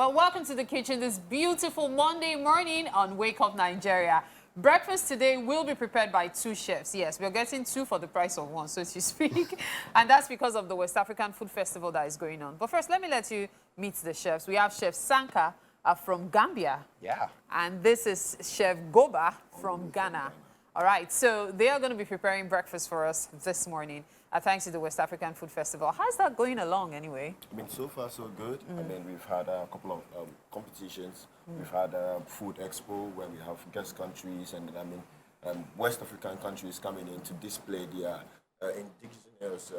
Well, welcome to the kitchen this beautiful Monday morning on Wake Up Nigeria. Breakfast today will be prepared by two chefs. Yes, we're getting two for the price of one, so to speak. And that's because of the West African Food Festival that is going on. But first, let me let you meet the chefs. We have Chef Sanka from Gambia. Yeah. And this is Chef Gaboh from Ghana. All right, so they are going to be preparing breakfast for us this morning. Thanks to the West African Food Festival. How's that going along anyway? I mean, so far so good. I mean, we've had a couple of competitions. We've had a food expo where we have guest countries and West African countries coming in to display their indigenous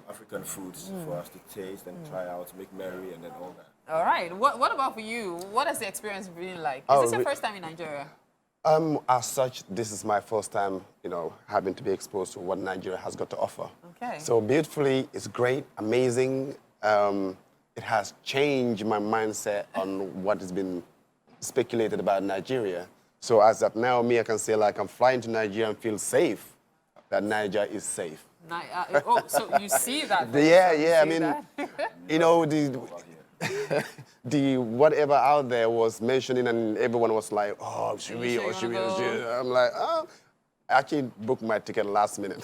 African foods for us to taste and try out, make merry, and then all that. All right. What about for you? What has the experience been like? Is this your first time in Nigeria? As such, this is my first time, having to be exposed to what Nigeria has got to offer. Okay. So beautifully, it's great, amazing. It has changed my mindset on what has been speculated about Nigeria. So as of now, I can say like I'm flying to Nigeria and feel safe, that Nigeria is safe. So you see that? Yeah. I mean, the whatever out there was mentioning and everyone was like, oh, should we? I'm like, oh, I actually booked my ticket last minute.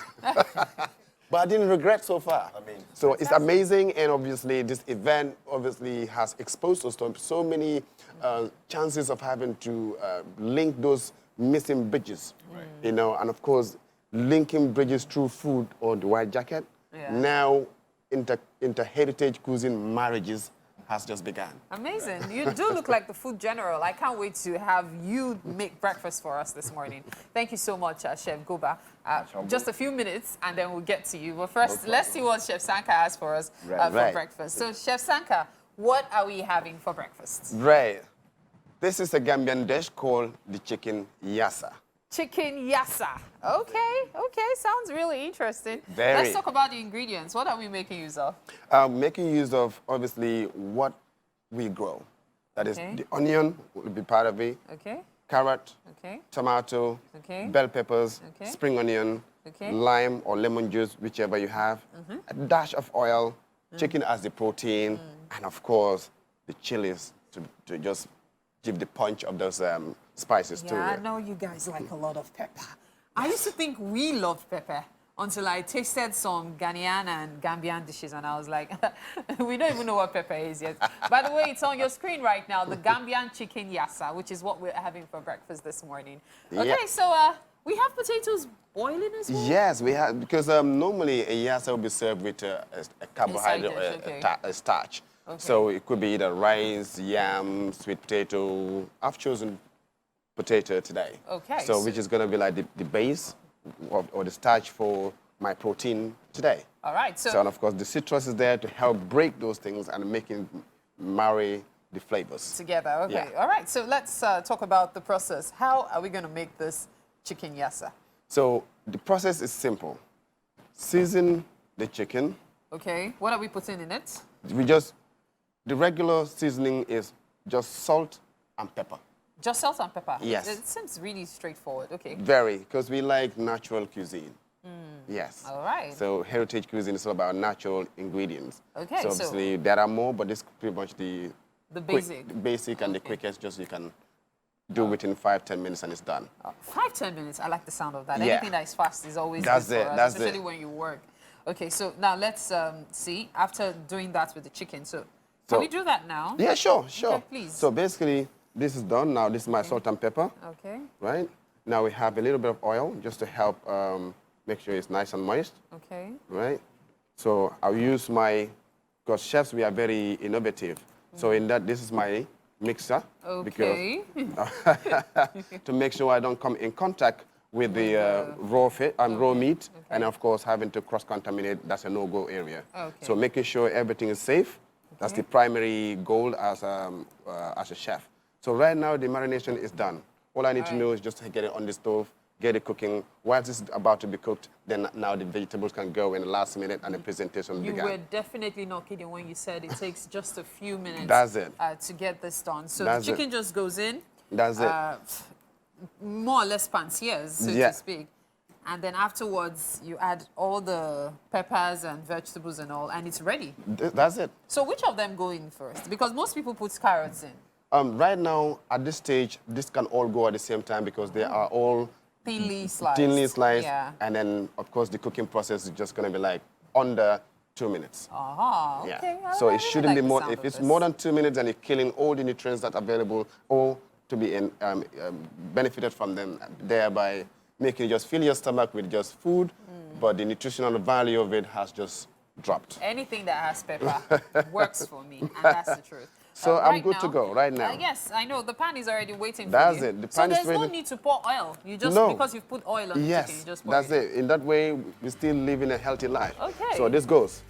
But I didn't regret so far. So it's amazing, and obviously this event obviously has exposed us to so many chances of having to link those missing bridges, and of course, linking bridges through food or the white jacket. Yeah. Now, inter-heritage cuisine marriages has just begun. Amazing. You do look like the food general. I can't wait to have you make breakfast for us this morning. Thank you so much, Chef Gaboh. Just a few minutes, and then we'll get to you. But first, let's see what Chef Sanka has for us for breakfast. So, Chef Sanka, what are we having for breakfast? Right. This is a Gambian dish called the chicken yassa. Chicken yassa. Okay, sounds really interesting. Very. Let's talk about the ingredients. What are we making use of? Making use of, obviously, what we grow. That is, the onion will be part of it. Okay. Carrot. Okay. Tomato. Okay. Bell peppers. Okay. Spring onion. Okay. Lime or lemon juice, whichever you have. A dash of oil. Chicken as the protein. And, of course, the chilies to just give the punch of those spices too. Yeah, I know you guys like a lot of pepper. I used to think we loved pepper until I tasted some Ghanaian and Gambian dishes, and I was like, we don't even know what pepper is yet. By the way, it's on your screen right now, the Gambian chicken yassa, which is what we're having for breakfast this morning. Okay, so we have potatoes boiling as well? Yes, we have, because normally a yassa will be served with a carbohydrate, a starch. Okay. So it could be either rice, yam, sweet potato. I've chosen potato today. Okay. So which is going to be like the base or the starch for my protein today. All right. So and of course the citrus is there to help break those things and making marry the flavors together. Okay. Yeah. All right. So let's talk about the process. How are we going to make this chicken yassa? So the process is simple. Season the chicken. Okay. What are we putting in it? The regular seasoning is just salt and pepper. Just salt and pepper? Yes. It seems really straightforward. Okay. Very, because we like natural cuisine. Yes. All right. So heritage cuisine is all about natural ingredients. Okay. So obviously there are more, but this is pretty much the basic and the quickest, just you can do within 5-10 minutes and it's done. 5-10 minutes. I like the sound of that. Yeah. Anything that is fast is always good for us, especially when you work. Okay, so now let's see, after doing that with the chicken, can we do that now? Yeah, sure. Okay, please. So basically, this is done. Now this is my salt and pepper. Okay. Right? Now we have a little bit of oil just to help make sure it's nice and moist. Okay. Right? So I'll use because chefs, we are very innovative. So in that, this is my mixer. Okay. Because, to make sure I don't come in contact with the raw meat, and of course having to cross-contaminate, that's a no-go area. Okay. So making sure everything is safe, that's the primary goal as a chef. So right now the marination is done. All I need to know is just to get it on the stove, get it cooking. While this is about to be cooked, then now the vegetables can go in the last minute and the presentation You began. were definitely not kidding when you said it takes just a few minutes That's it. To get this done. So the chicken just goes in. That's it. More or less pansiers, so to speak. and then afterwards you add all the peppers and vegetables and all, and it's ready. That's it. So which of them go in first? Because most people put carrots in. Right now, at this stage, this can all go at the same time because they are all Thinly sliced. thinly sliced. Yeah. And then, of course, the cooking process is just going to be like under 2 minutes. Aha, okay. Yeah. So I it really shouldn't like be the more, sound if of it's this. more than 2 minutes and you're killing all the nutrients that are available or to be benefited from them, thereby making you just fill your stomach with just food, but the nutritional value of it has just dropped. Anything that has pepper works for me, and that's the truth. So I'm right good now, to go right now. Yes, I know. The pan is already waiting That's for you. it. The So pan is there's no ready. need to pour oil. You just, No. because you've put oil on the Yes, chicken, you just pour that's it. In that way, we're still living a healthy life. Okay. So this goes.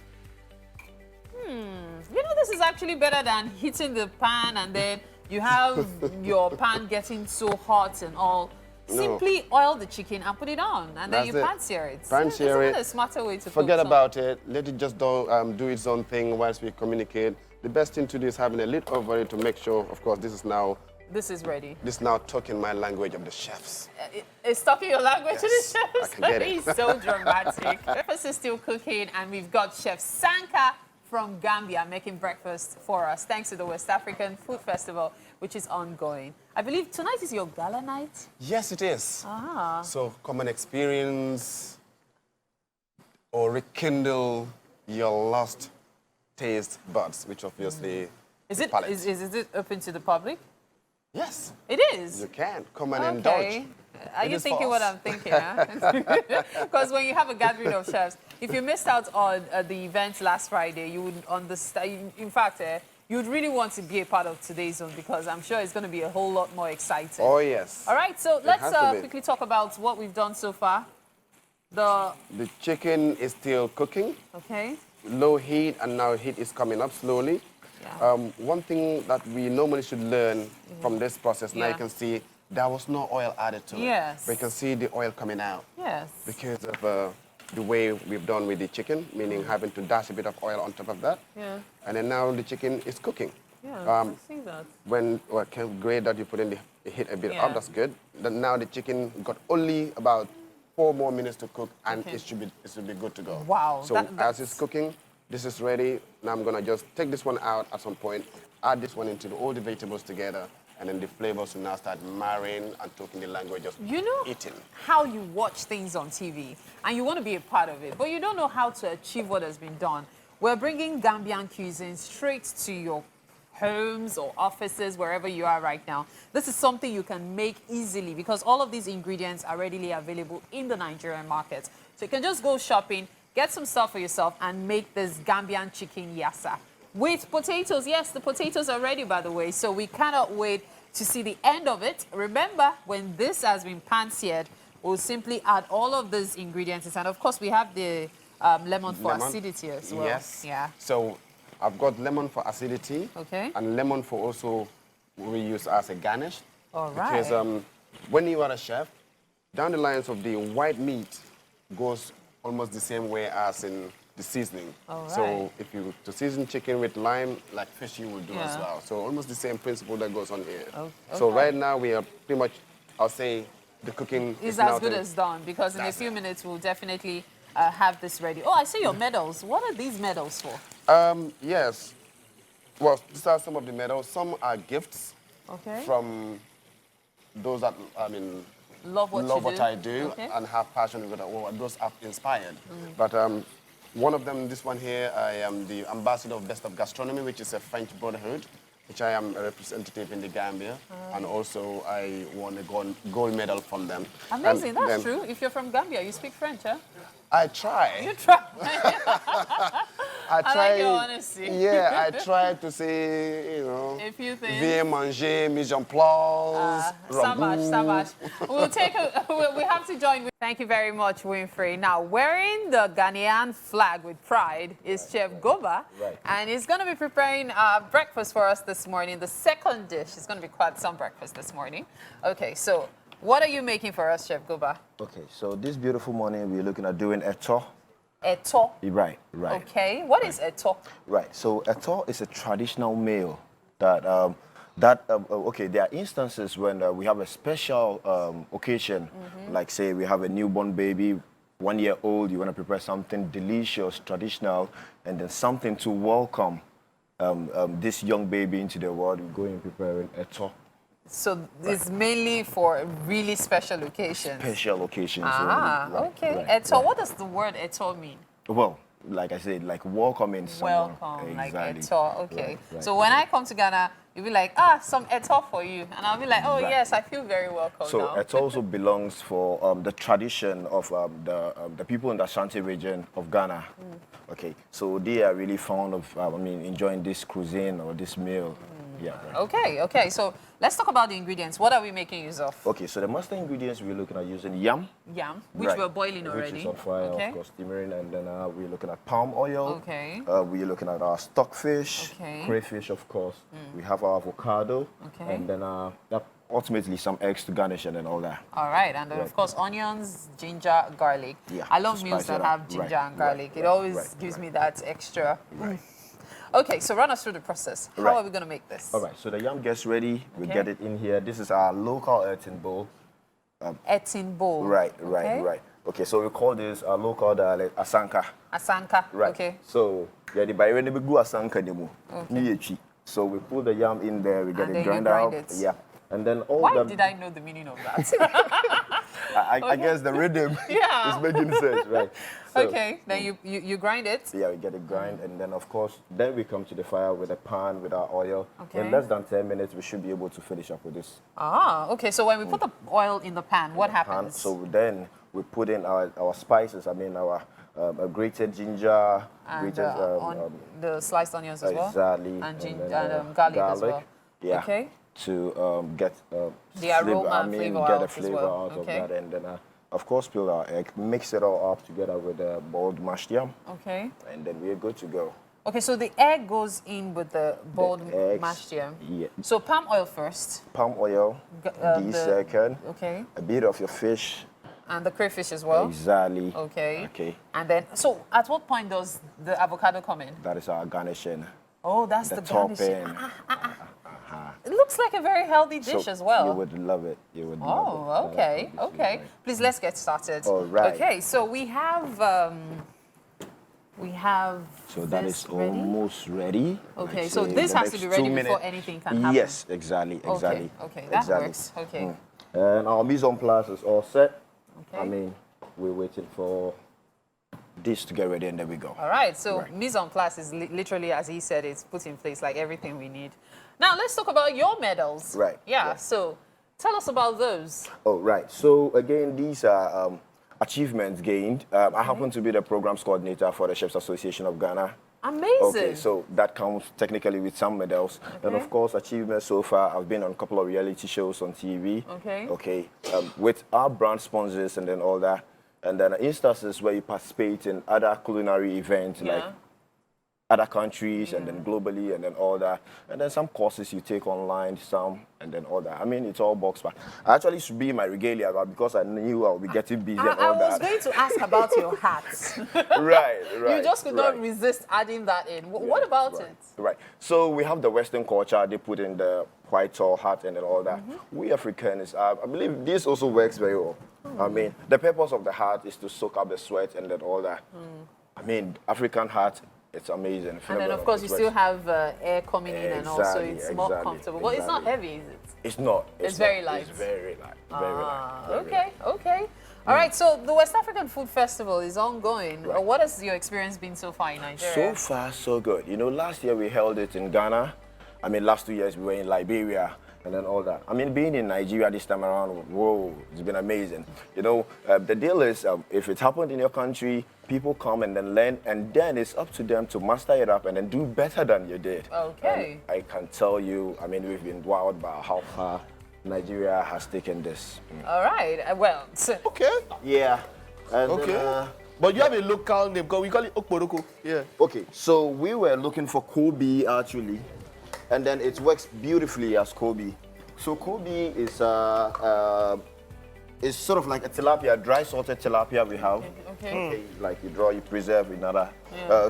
You know, this is actually better than heating the pan and then you have your pan getting so hot and all. No. Simply oil the chicken and put it on, and then That's you it. pan sear it. Pan sear Isn't it. a smarter way to Forget cook about it. Let it just do its own thing whilst we communicate. The best thing to do is having a lid over it to make sure, of course, this is now ready. this is now talking my language of the chefs. It's talking your language to the Yes, chefs. I can get it. He's so dramatic. Breakfast is still cooking, and we've got Chef Sanka from Gambia making breakfast for us, thanks to the West African Food Festival, which is ongoing. I believe tonight is your gala night? Yes, it is. Ah. So come and experience or rekindle your lost taste buds, which obviously Is it, palate. is it open to the public? Yes, It is. you can. Come and Okay. indulge. Are It you is thinking for what us. I'm thinking? Because when you have a gathering of chefs, if you missed out on the event last Friday, you would understand. In fact, you'd really want to be a part of today's one because I'm sure it's going to be a whole lot more exciting. Oh, yes. All right, so has let's to be. quickly talk about what we've done so far. The chicken is still cooking, okay. low heat, and now heat is coming up slowly. Yeah. One thing that we normally should learn from this process, now Yeah. you can see there was no oil added to it. Yes. But you can see the oil coming out Yes. because of the way we've done with the chicken, meaning having to dash a bit of oil on top of that. Yeah. And then now the chicken is cooking. Yeah. I see that. Great that you put in the heat a bit Yeah. up, that's good. Then now the chicken got only about 4 more minutes to cook, and Okay. it should be good to go. Wow, So that- as it's cooking, this is ready. Now I'm gonna just take this one out at some point, add this one into all the vegetables together, and then the flavors will now start marrying and talking the language of You know eating. how you watch things on TV and you want to be a part of it, but you don't know how to achieve what has been done. We're bringing Gambian cuisine straight to your homes or offices, wherever you are right now. This is something you can make easily because all of these ingredients are readily available in the Nigerian market. So you can just go shopping, get some stuff for yourself, and make this Gambian chicken yassa. With potatoes, yes, the potatoes are ready, by the way, so we cannot wait to see the end of it. Remember, when this has been pan-seared, we'll simply add all of these ingredients, and of course, we have the lemon for acidity as well. Yes. Yeah. So I've got lemon for acidity. Okay. And lemon for also we use as a garnish. All right. Because when you are a chef, down the lines of the white meat goes almost the same way as in the seasoning. All So right. if you to season chicken with lime, like fish you will do as Yeah. well. So almost the same principle that goes on here. Oh, So okay. right now we are pretty much, I'll say, the cooking Is now as good to- as done because in a That's few it. minutes we'll definitely have this ready. Oh, I see your medals. What are these medals for? Yes. Well, these are some of the medals. Some are gifts Okay. from those that, Love what you do. I do Okay. and have passion with it. Well, those have inspired. But one of them, this one here, I am the ambassador of Best of Gastronomy, which is a French brotherhood, which I am a representative in the Gambia. And also I won a gold medal from them. Amazing, And that's then true. If you're from Gambia, you speak French, huh? I try. You try. I like your honesty. Yeah, I try to say, you know, A few things. viens manger, mise en place, So much, so ragout. much. We'll take we have to join. Thank you very much, Winfrey. Now, wearing the Ghanaian flag with pride is Chef Gaboh. Right. And he's going to be preparing breakfast for us this morning. The second dish is going to be quite some breakfast this morning. Okay, so what are you making for us, Chef Gaboh? Okay, so this beautiful morning we're looking at doing eto. Eto. Right. Okay, what is eto? Right, so eto is a traditional meal that That okay, there are instances when we have a special occasion, like say we have a newborn baby, 1 year old, you want to prepare something delicious, traditional, and then something to welcome this young baby into the world. We go and prepare an eto. So it's mainly for really special occasions. Special occasions. Ah, right, okay. right, Eto, what does the word eto mean? Well, like I said, like welcoming someone. Welcome, like Exactly. eto. Okay. Right, So when I come to Ghana, you'll be like, some eto for you. And I'll be like, oh, Right. yes, I feel very welcome So now. it also belongs for the tradition of the people in the Ashanti region of Ghana. Okay, so they are really fond of, enjoying this cuisine or this meal. Yeah. Right. Okay. So let's talk about the ingredients. What are we making use of? Okay, so the master ingredients we're looking at using yam. Yam, which Right. we're boiling already. Which is on fire, Okay. of course, steaming, and then we're looking at palm oil. Okay. We're looking at our stockfish, Okay. crayfish, of course. We have our avocado, Okay. and then ultimately some eggs to garnish and then all that. All right, and then of course onions, ginger, garlic. Yeah, I love to meals spice it that up. have ginger Right, and garlic. right, It always right, gives right. me that extra. Right. Okay, so run us through the process. How Right. are we going to make this? All right, so the yam gets ready. We Okay. get it in here. This is our local earthen bowl. Etin bowl. Right. Okay. Okay, so we call this our local dialect Sanka. Asanka. Right. Okay. So yeah, the by when we go Sanka demo. So we put the yam in there. We get And it then you grind grind out. it. Yeah. And then all Why the did I know the meaning of that? I guess the rhythm Yeah. is making sense, right? So, Okay, then you grind it. Yeah, we get it grind, and then of course, then we come to the fire with a pan with our oil. Okay. In less than 10 minutes, we should be able to finish up with this Okay, so when we put the oil in the pan, what pan. happens? So then we put in our spices. Our grated ginger, And grated the sliced onions as well? exactly, And, then, garlic as well? Yeah. Okay. To get The aroma and flavor get out a as flavor well. out Okay. of that, and then of course peel our egg, mix it all up together with the boiled mashed yam, Okay. and then we're good to go. Okay, so the egg goes in with the boiled eggs, mashed yam. Yeah. So palm oil first. Palm oil, the second, Okay. a bit of your fish. And the crayfish as well. Exactly. Okay. Okay. And then, so at what point does the avocado come in? That is our garnishing. Oh, that's the garnishing. topping. It looks like a very healthy dish So as well. You would love it. You would love it. Oh, okay, That is okay. right. Please, let's get started. All right. Okay, so we have So that this is ready? almost ready. Okay, Like so say this the has to next be ready 2 before minutes. anything can happen. Yes, exactly. Okay, that exactly. works. Okay. And our mise en place is all set. Okay. We're waiting for this to get ready, and there we go. All right, so Right. mise en place is literally, as he said, it's put in place like everything we need. Now, let's talk about your medals. Right, Yeah, right. so tell us about those. Oh, right. So again, these are achievements gained. I happen to be the programs coordinator for the Chefs Association of Ghana. Amazing. Okay, so that counts technically with some medals. And Okay. of course, achievements so far, I've been on a couple of reality shows on TV. Okay. Okay, with our brand sponsors and then all that. And then instances where you participate in other culinary events like Yeah. other countries and then globally and then all that. And then some courses you take online, some, and then all that. It's all box packed. I actually should be in my regalia, but because I knew I would be getting busy and I all was that. going to ask about your hats. Right. You just could not right. resist adding that in. What about right, it? Right. So we have the Western culture. They put in the white tall hat and then all that. We Africans, I believe this also works very well. The purpose of the hat is to soak up the sweat and then all that. African hat, it's amazing. And then, of course, you still have air coming in and all, so it's more Exactly, comfortable. But it's not heavy, is it? It's not. It's not. very light. It's very light. Very light. Very Okay, light. okay. All right, so the West African Food Festival is ongoing. Right. What has your experience been so far in Nigeria? So far, so good. Last year we held it in Ghana. Last 2 years we were in Liberia and then all that. Being in Nigeria this time around, whoa, it's been amazing. The deal is if it happened in your country, people come and then learn, and then it's up to them to master it up and then do better than you did. Okay. And I can tell you, we've been wowed by how far Nigeria has taken this. All right, well, Okay. Yeah. And Okay. then, But you have a local name, because we call it Okporoko. Yeah. okay, so we were looking for Kobe actually, and then it works beautifully as Kobe. So Kobe is It's sort of like a tilapia, dry salted tilapia we have. Okay. Like you preserve another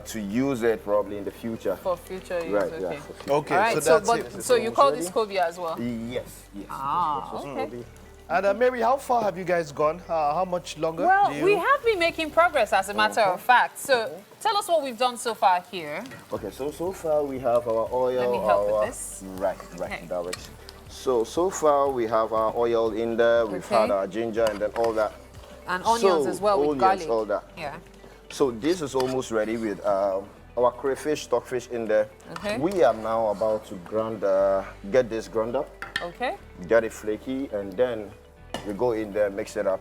to use it probably in the future. For future use, Right, okay. yeah. For future. Okay, All right, so that's it. so you call this cobia as well? Yes, yes. Ah, okay. And Mary, how far have you guys gone? How much longer? Well, do you... we have been making progress, as a matter of fact. So tell us what we've done so far here. Okay, so far we have our oil. Let me help with this. Right, Okay. direction. So far we have our oil in there. We've Okay. had our ginger and then all that. And onions as well with onions, garlic. all that. Yeah. So this is almost ready with our crayfish, stockfish in there. Okay. We are now about to get this ground up, Okay. get it flaky, and then we go in there, mix it up.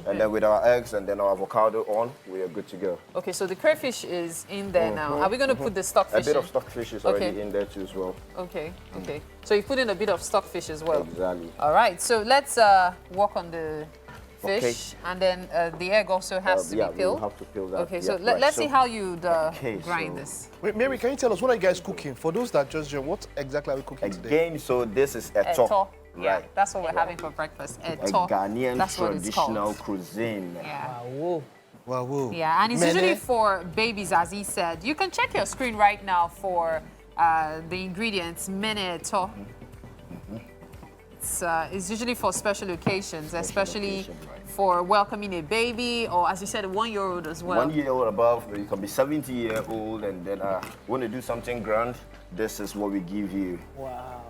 And then with our eggs and then our avocado on, we are good to go. Okay, so the crayfish is in there now. Are we going to put the stockfish A bit in? of stockfish is already Okay. in there too as well. Okay, okay. So you put in a bit of stockfish as well. Exactly. All right, so let's work on the fish, and then the egg also has to yeah, be peeled. we'll have to peel that. Okay, so Yeah, right. let's see how you grind so- this. Wait, Mary, can you tell us what are you guys cooking? For those that just joined, what exactly are we cooking today? Again, so this is eto. Eto. Yeah, Right. that's what we're having for breakfast. A Eto. Ghanaian That's what it's traditional called. cuisine. Yeah. Wow, whoa. Yeah, and it's Mene? usually for babies, as he said. You can check your screen right now for the ingredients. Mene Eto. It's usually for special occasions, especially occasion, right. for welcoming a baby, or as you said, a 1-year-old as well. 1 year old above, you can be 70-year-old, and then want to do something grand. This is what we give you. Wow.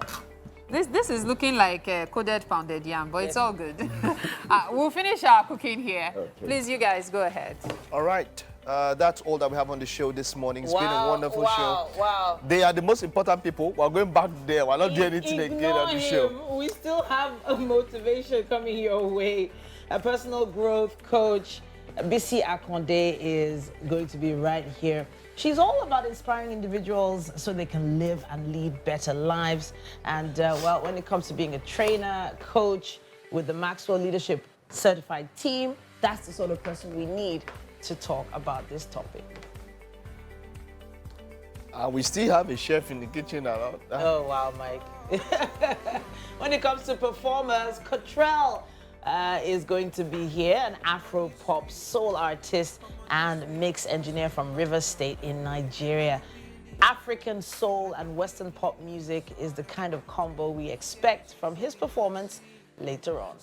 This is looking like coded pounded yam, but it's all good. We'll finish our cooking here. Okay. Please, you guys, go ahead. All right. That's all that we have on the show this morning. It's been a wonderful show. Wow. They are the most important people. We're going back there. We're not doing anything again on the show. Him. We still have a motivation coming your way. A personal growth coach, Bisi Akonde, is going to be right here. She's all about inspiring individuals so they can live and lead better lives. And well, when it comes to being a trainer, coach with the Maxwell Leadership Certified Team, that's the sort of person we need to talk about this topic. We still have a chef in the kitchen and all that. Oh, wow, Mike. When it comes to performers, Cottrell is going to be here, an Afro-pop soul artist and mix engineer from Rivers State in Nigeria. African soul and Western pop music is the kind of combo we expect from his performance later on.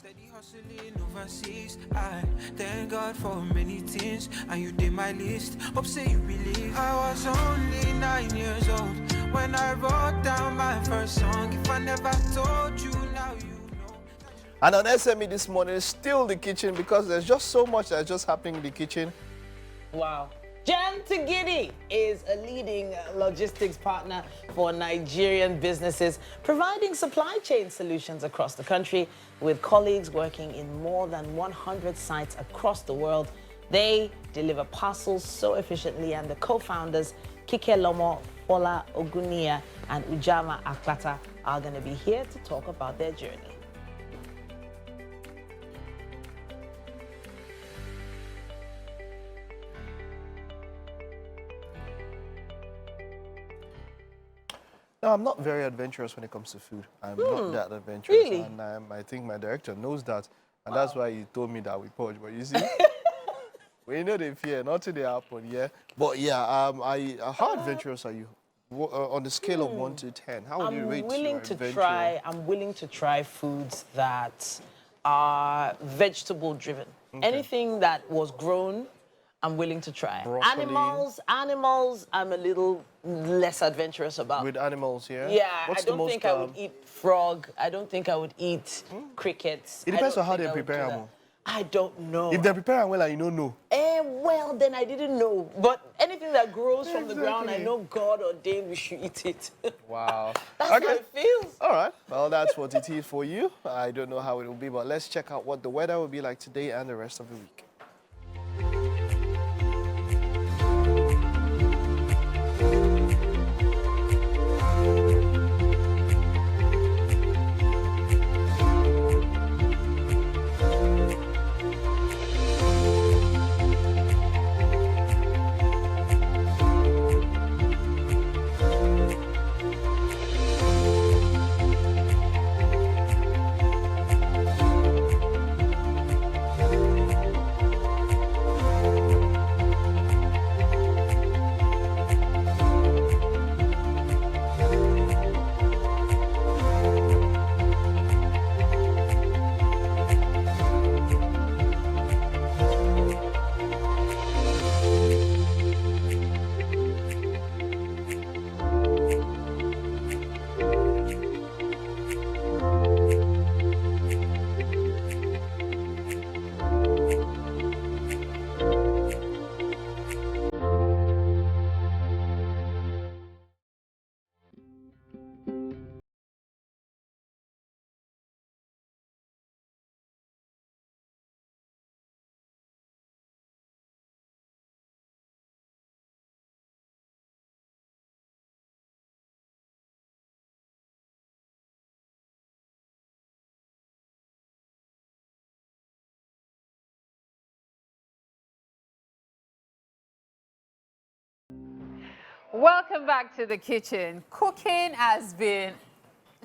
Overseas, I thank God for many things, and you did my list. Hope say you believe. I was only 9 years old when I wrote down my first song. If I never told you, now you know. And on SME this morning, it's still the kitchen because there's just so much that's just happening in the kitchen. Wow. Jan Tigidi is a leading logistics partner for Nigerian businesses, providing supply chain solutions across the country with colleagues working in more than 100 sites across the world. They deliver parcels so efficiently, and the co-founders, Kike Lomo, Fola Ogunia, and Ujama Akpata, are going to be here to talk about their journey. No, I'm not very adventurous when it comes to food. I'm not that adventurous. Really? And I think my director knows that. And that's why he told me that we purge. But you see, we know the fear, nothing they happen, yeah. But yeah, how adventurous are you? On the scale of 1 to 10, how would you rate your adventure? I'm willing to try foods that are vegetable driven. Anything that was grown, I'm willing to try. Broccoli. Animals, I'm a little less adventurous about. With animals, yeah? Yeah, What's I don't think I would eat frog. I don't think I would eat crickets. It I depends don't on how think they I would prepare do them. that. I don't know. If they prepare them well and you don't know. Well, then I didn't know. But anything that grows from the ground, I Exactly. know God ordained we should eat it. Wow. That's how it feels. All right. Well, that's what it is for you. I don't know how it will be, but let's check out what the weather will be like today and the rest of the week. Welcome back to the kitchen. Cooking has been,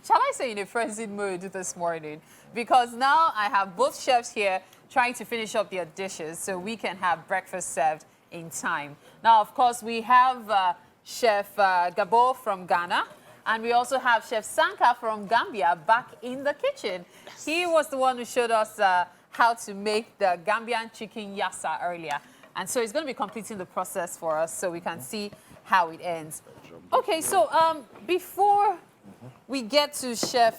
shall I say, in a frenzied mood this morning, because now I have both chefs here trying to finish up their dishes so we can have breakfast served in time. Now, of course, we have Chef Gaboh from Ghana, and we also have Chef Sanka from Gambia back in the kitchen. Yes. He was the one who showed us how to make the Gambian chicken yassa earlier. And so he's going to be completing the process for us so we can see how it ends. Okay, so before we get to Chef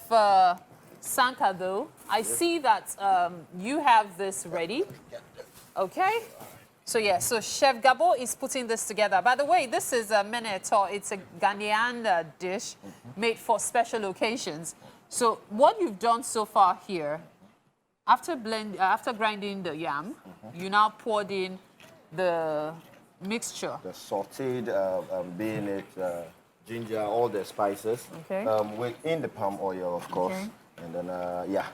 Sanka, though, I see that you have this ready. Okay? So, yeah, so Chef Gaboh is putting this together. By the way, this is Mene Eto. It's a Ghanaian dish made for special occasions. So what you've done so far here, after grinding the yam, you now poured in the mixture. The sauteed bayonet, ginger, all the spices. Okay. Within the palm oil, of course. Okay. And then, yeah.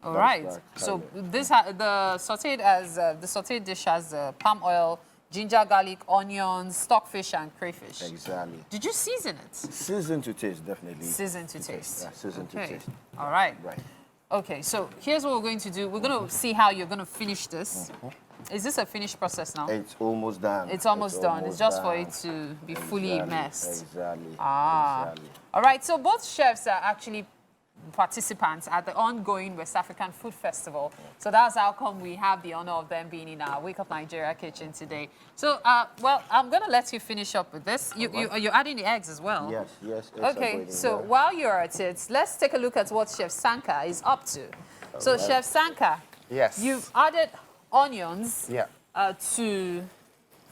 All right. So this the sauteed dish has palm oil, ginger, garlic, onions, stockfish, and crayfish. Exactly. Did you season it? Season to taste, definitely. Season to taste. Yeah, season to taste. All right. Right. Okay, so here's what we're going to do. We're going to see how you're going to finish this. Is this a finished process now? It's almost done. It's almost done. It's just for it to be fully immersed. Exactly. Ah. Exactly. All right, so both chefs are actually participants at the ongoing West African Food Festival. So that's how come we have the honor of them being in our Wake Up Nigeria kitchen today. So, well, I'm going to let you finish up with this. You're adding the eggs as well? Yes, yes. Okay, so while you're at it, let's take a look at what Chef Sanka is up to. So, Chef Sanka, Yes. you've added onions Yeah. to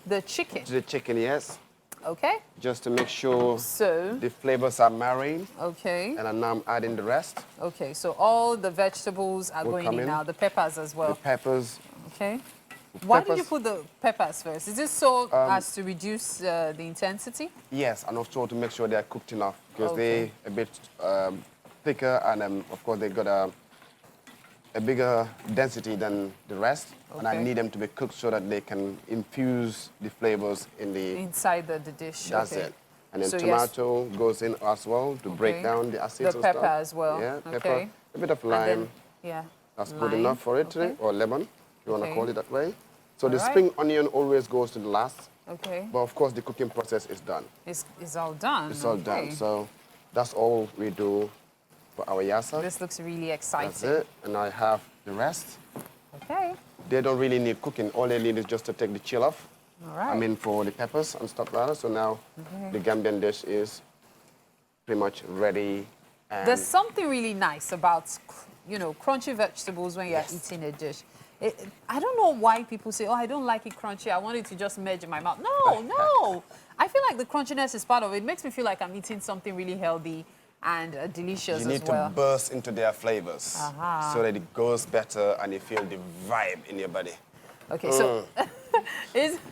the chicken. To the chicken, yes. Okay. Just to make sure So, the flavors are married. okay. And now I'm adding the rest. Okay, so all the vegetables are Will going come in in. now, the peppers as The well. peppers. Okay. Why did you Peppers. put the peppers first? Is this so as to reduce the intensity? Yes, and also to make sure they are cooked enough because Okay. they're a bit thicker and of course they got a bigger density than the rest. And I Okay. need them to be cooked so that they can infuse the flavors in the... Inside the dish. That's okay. it. And then So, yes. tomato goes in as well to break Okay. down the acids The and pepper stuff. as well. Yeah, pepper. Okay. A bit of And lime. then, yeah. That's good lime. enough for it, Okay. or lemon, if you want to Okay. call it that way. So the All right. spring onion always goes to the last. Okay. But of course, the cooking process is done. It's all done. It's all okay. done. So that's all we do for our yassa. This looks really That's exciting. it. And I have the rest. Okay. They don't really need cooking. All they need is just to take the chill off. All right. I mean, for the peppers and stuff like that. So now the Gambian dish is pretty much ready. And There's something really nice about, crunchy vegetables when you're Yes. eating a dish. I don't know why people say, oh, I don't like it crunchy. I want it to just merge in my mouth. No, no. I feel like the crunchiness is part of it. It makes me feel like I'm eating something really healthy and delicious you need as well. to burst into their flavors so that it goes better and you feel the vibe in your body. Okay, so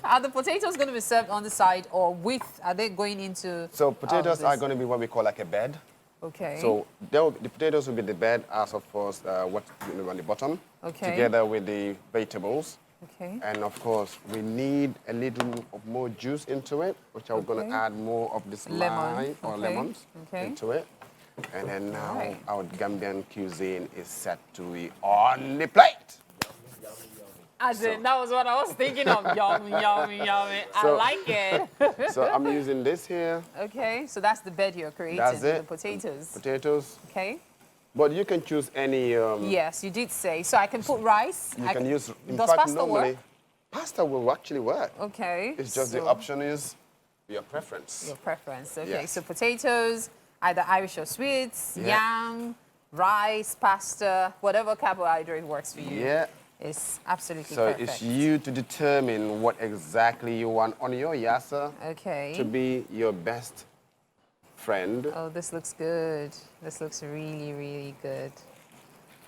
are the potatoes going to be served on the side or with? Are they going into? So potatoes are this? going to be what we call like a bed. Okay. So the potatoes will be the bed as of course what on the bottom, Okay. together with the vegetables. Okay. And of course, we need a little of more juice into it, which I'm going Okay. to add more of this Lemon, lime or okay, lemons okay. into it. And then now Alright. our Gambian cuisine is set to be on the plate. As in, that was what I was thinking of. Yummy, yummy, yummy. I So- like it. So I'm using this here, Okay, so that's the bed you're creating. That's The it. potatoes. potatoes. Okay. But you can choose any. Yes, you did say. So I can put rice. You I can use. In Does fact, pasta normally, work? pasta will actually work. Okay. It's just the so option is your preference. Your preference. Okay. Yes. So potatoes, either Irish or sweets, Yeah. yam, rice, pasta, whatever carbohydrate works for you. Yeah. It's absolutely So perfect. it's you to determine what exactly you want on your yassa Okay. to be your best friend. Oh, this looks good. This looks really, really good.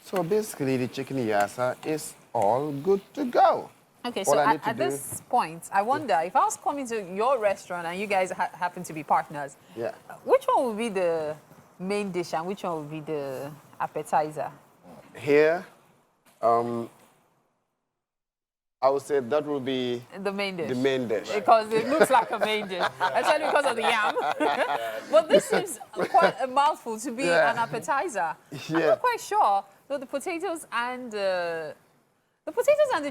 So basically, the chicken yassa is all good to go. Okay, All so I need to at do- this point, I wonder if I was coming to your restaurant and you guys happen to be partners, Yeah. which one would be the main dish and which one would be the appetizer? Here, I would say that would be The main dish. the main dish. Because it looks like a main dish, especially because of the yam. But this seems quite a mouthful to be an appetizer. I'm not quite sure. So the potatoes and the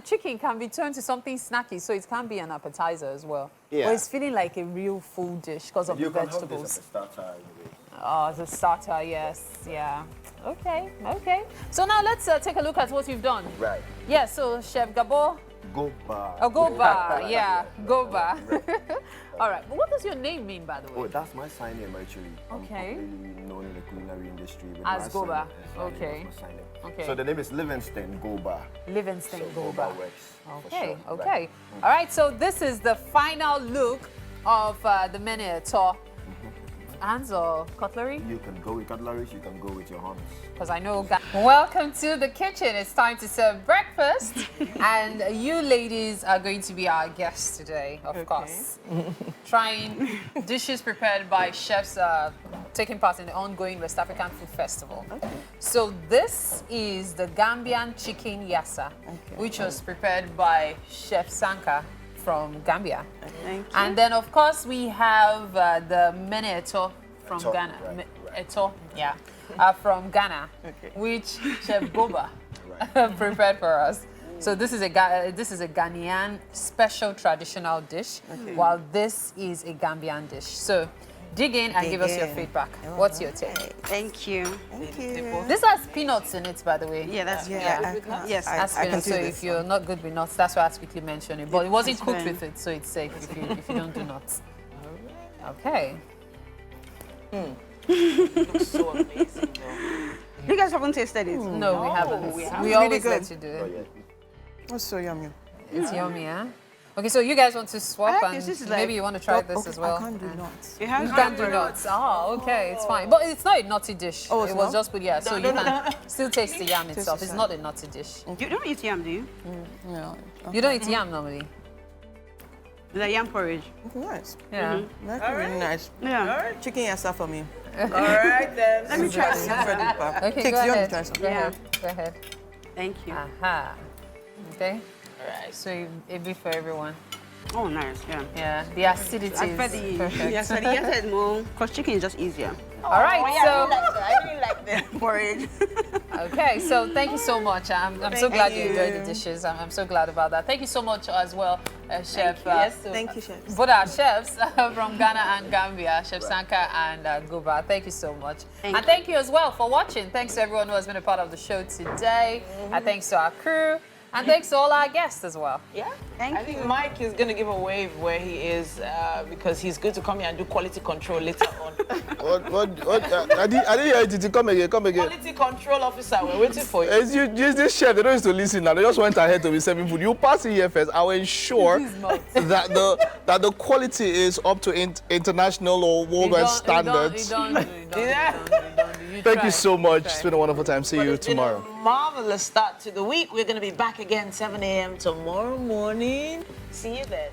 chicken can be turned to something snacky, so it can be an appetizer as well. Yeah. But it's feeling like a real full dish because of the vegetables. Oh, the starter, yes, yeah. Okay, okay. So now let's take a look at what you've done. Right. Yeah, so Chef Gaboh. Gaboh. Oh, Gaboh, yeah, Gaboh. All right, but what does your name mean, by the way? Oh, that's my sign name actually. Okay. I'm popularly known in the culinary industry with As my Gaboh. sign name. Okay. That's my sign name. Okay. So the name is Livingston Gaboh. Livingston So Gaboh. Gaboh works. for Okay, sure. okay. Right. All right, so this is the final look of the Mene Eto. Hands or cutlery? You can go with cutleries, you can go with your hands. Because I know. Welcome to the kitchen. It's time to serve breakfast, and you ladies are going to be our guests today, of course. Trying dishes prepared by chefs taking part in the ongoing West African Food Festival. Okay. So this is the Gambian chicken Yassa, which was prepared by Chef Sanka from Gambia. Thank you. And then, of course, we have the Mene Eto from Eto, Ghana. right, Eto, yeah, from Ghana, which Chef Gaboh prepared for us. So this is a Ghanaian special traditional dish, while this is a Gambian dish. So dig in and give us your feedback. What's your take? Thank you. Thank you. This has peanuts in it, by the way. Yeah, that's yes. Has peanuts, so if you're not good with nuts, that's why I quickly mention it. But it wasn't cooked with it, so it's safe if you don't do nuts. Okay. Looks so amazing, though. You guys haven't tasted it? No, we haven't. we We haven't. always Really let you do it. That's so yummy. It's yummy, huh? Okay, so you guys want to swap, I like and this. This is maybe like- you want to try this Okay, as well. I can't do nuts. You have You can do nuts. Oh, okay, it's fine. But it's not a nutty dish. Oh, it's it was not? just put, yeah, so you can still taste the yam itself. the It's yam. not a nutty dish. You don't eat yam, do you? No. You don't eat yam normally? The yam porridge. Nice. Yeah. That's really nice. Yeah. Chicken yassa for me. All right, then. Let me try some. Okay, Cakes, go you want ahead. to try some? Go ahead. Go ahead. Thank you. Aha. Okay. All right. So a bit for everyone. Oh, nice. Yeah. Yeah. The acidity I prefer is the perfect. yes, the yassa is more because chicken is just easier. All right. So. I really like the porridge. Okay, so thank you so much. I'm so glad you enjoyed the dishes. I'm so glad about that. Thank you so much as well, Chef. Thank you, chefs. Both our chefs from Ghana and Gambia, Chef Sanka and Gaboh. Thank you so much. And thank you as well for watching. Thanks to everyone who has been a part of the show today. And thanks to our crew. And thanks to all our guests as well. Yeah. Thank I think Mike is going to give a wave where he is because he's going to come here and do quality control later on. I didn't hear it. Come again. Quality control officer, we're waiting for you. As you, this chef, they don't used to listen now. They just went ahead to be serving food. You pass it here first. I will ensure that the quality is up to international or worldwide standards. Thank you so much. It's been a wonderful time. See you tomorrow. Been a marvelous start to the week. We're going to be back again 7 a.m. tomorrow morning. See you then.